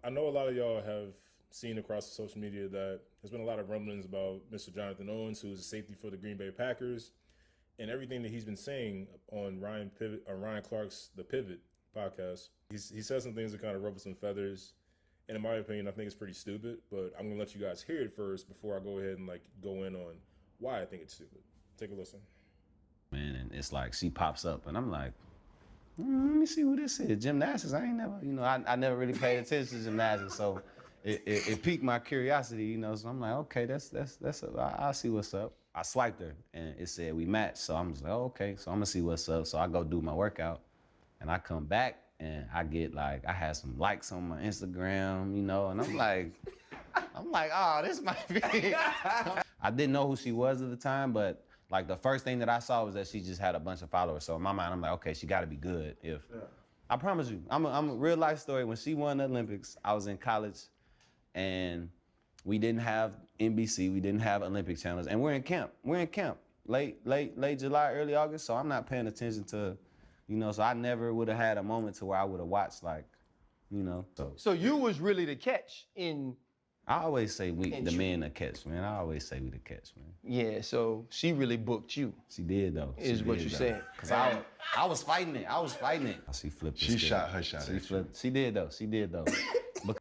I know a lot of y'all have seen across the social media that there's been a lot of rumblings about Mr. Jonathan Owens, who is a safety for the Green Bay Packers, and everything that he's been saying on Ryan Clark's The Pivot podcast. He said some things that kind of ruffle some feathers, and in my opinion, I think it's pretty stupid. But I'm gonna let you guys hear it first before I go ahead and go in on why I think it's stupid. Take a listen. Man, and it's like she pops up, and I'm like, let me see who this is. Gymnastics. I ain't never, I never really paid attention to gymnastics, so it piqued my curiosity, So I'm like, okay, I'll see what's up. I swiped her, and it said we matched, so I'm just like, oh, okay, so I'm gonna see what's up. So I go do my workout, and I come back, and I get I had some likes on my Instagram, and I'm like, oh, this might be. I didn't know who she was at the time, but the first thing that I saw was that she just had a bunch of followers. So in my mind, I'm like, okay, she got to be good. I promise you, I'm a real life story. When she won the Olympics, I was in college, and we didn't have NBC, we didn't have Olympic channels, and we're in camp. Late July, early August. So I'm not paying attention to, So I never would have had a moment to where I would have watched So you was really the catch in. I always say the men the catch, man. I always say we the catch, man. Yeah, so she really booked you. She did, though. Is what you said. Because I was fighting it. She flipped. She shot her shot. She flipped. She did, though.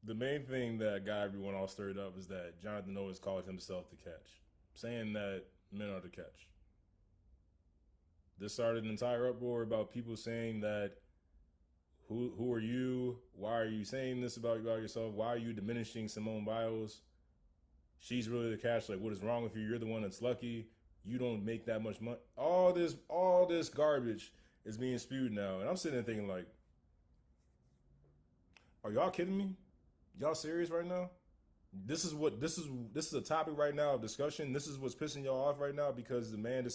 The main thing that got everyone all stirred up is that Jonathan Owens called himself the catch, saying that men are the catch. This started an entire uproar about people saying that who are you? Why are you saying this about yourself? Why are you diminishing Simone Biles? She's really the catch. What is wrong with you? You're the one that's lucky. You don't make that much money. All this garbage is being spewed now. And I'm sitting there thinking are y'all kidding me? Y'all serious right now? This is a topic right now of discussion. This is what's pissing y'all off right now because the man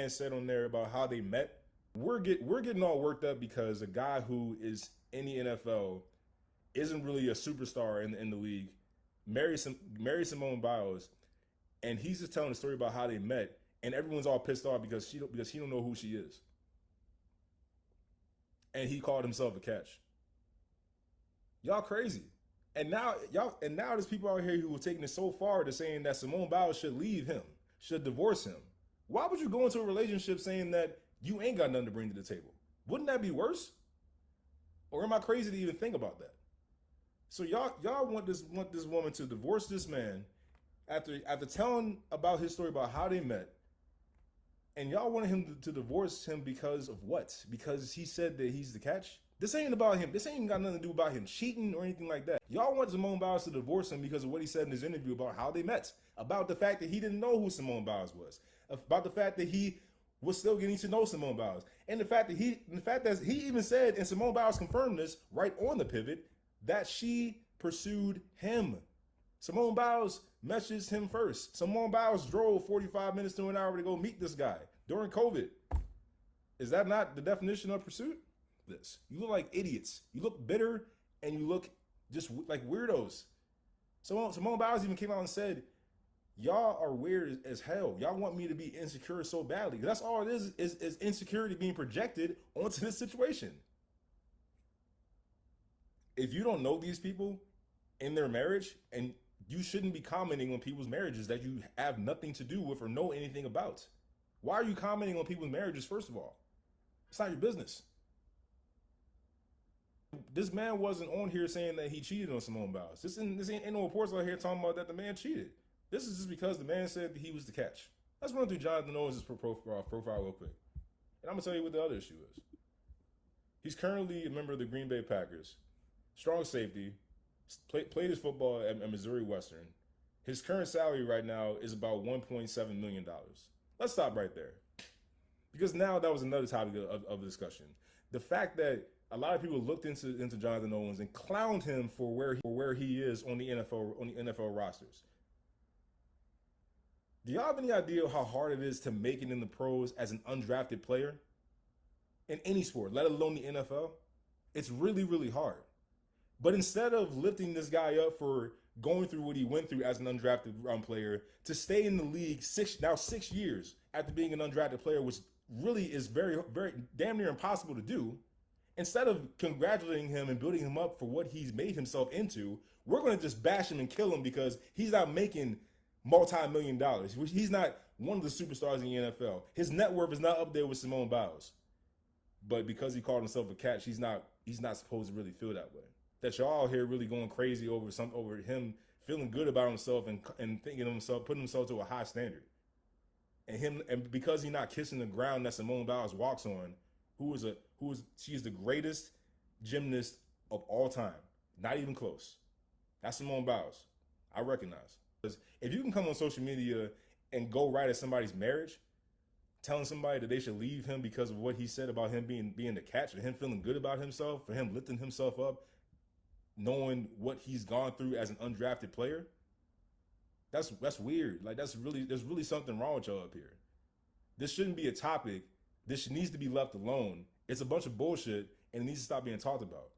said on there about how they met. We're getting all worked up because a guy who is in the NFL isn't really a superstar in the league married Simone Biles, and he's just telling a story about how they met, and everyone's all pissed off because he don't know who she is, and he called himself a catch. Y'all crazy, and now there's people out here who are taking it so far to saying that Simone Biles should leave him, should divorce him. Why would you go into a relationship saying that you ain't got nothing to bring to the table? Wouldn't that be worse? Or am I crazy to even think about that? So y'all want this woman to divorce this man after telling about his story about how they met, and y'all wanted him to divorce him because of what? Because he said that he's the catch? This ain't about him. This ain't got nothing to do about him cheating or anything like that. Y'all want Simone Biles to divorce him because of what he said in his interview about how they met, about the fact that he didn't know who Simone Biles was, about the fact that he was still getting to know Simone Biles, and the fact that he even said, and Simone Biles confirmed this right on the pivot, that she pursued him. Simone Biles messaged him first. Simone Biles drove 45 minutes to an hour to go meet this guy during COVID. Is that not the definition of pursuit? You look like idiots. You look bitter, and you look just like weirdos. Simone Biles even came out and said, y'all are weird as hell. Y'all want me to be insecure so badly. That's all it is insecurity being projected onto this situation. If you don't know these people in their marriage, and you shouldn't be commenting on people's marriages that you have nothing to do with or know anything about. Why are you commenting on people's marriages, first of all? It's not your business. This man wasn't on here saying that he cheated on Simone Biles. This ain't no reports out here talking about that the man cheated. This is just because the man said that he was the catch. Let's run through Jonathan Owens' profile real quick. And I'm going to tell you what the other issue is. He's currently a member of the Green Bay Packers. Strong safety. Played his football at Missouri Western. His current salary right now is about $1.7 million. Let's stop right there. Because now that was another topic of discussion. The fact that a lot of people looked into Jonathan Owens and clowned him for where he is on the NFL rosters. Do y'all have any idea how hard it is to make it in the pros as an undrafted player? In any sport, let alone the NFL? It's really, really hard. But instead of lifting this guy up for going through what he went through as an undrafted player, to stay in the league 6 years after being an undrafted player, which really is very, very damn near impossible to do, Instead of congratulating him and building him up for what he's made himself into, we're going to just bash him and kill him because he's not making multi-million dollars. He's not one of the superstars in the NFL. His net worth is not up there with Simone Biles. But because he called himself a catch, he's not supposed to really feel that way. That y'all here really going crazy over him feeling good about himself and thinking of himself, putting himself to a high standard. And because he's not kissing the ground that Simone Biles walks on, she's the greatest gymnast of all time. Not even close. That's Simone Biles. I recognize. Because if you can come on social media and go right at somebody's marriage, telling somebody that they should leave him because of what he said about him being the catch, or him feeling good about himself, for him lifting himself up, knowing what he's gone through as an undrafted player, that's weird. Like there's really something wrong with y'all up here. This shouldn't be a topic. This needs to be left alone. It's a bunch of bullshit and it needs to stop being talked about.